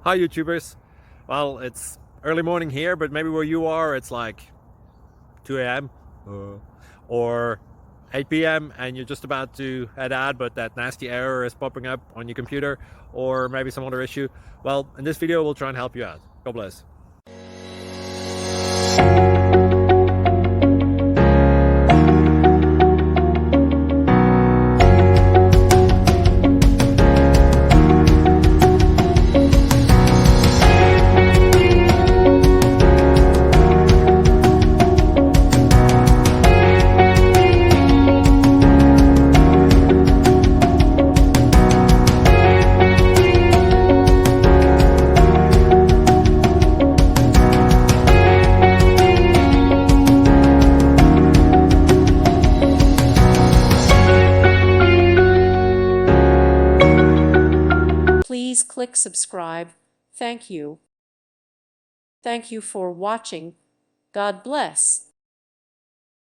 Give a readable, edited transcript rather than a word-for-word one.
Hi YouTubers. Well, it's early morning here, but maybe where you are it's like 2 a.m. Or 8 p.m. and you're just about to head out, but that nasty error is popping up on your computer, or maybe some other issue. Well, in this video we'll try and help you out. God bless. Please click subscribe. Thank you. Thank you for watching. God bless.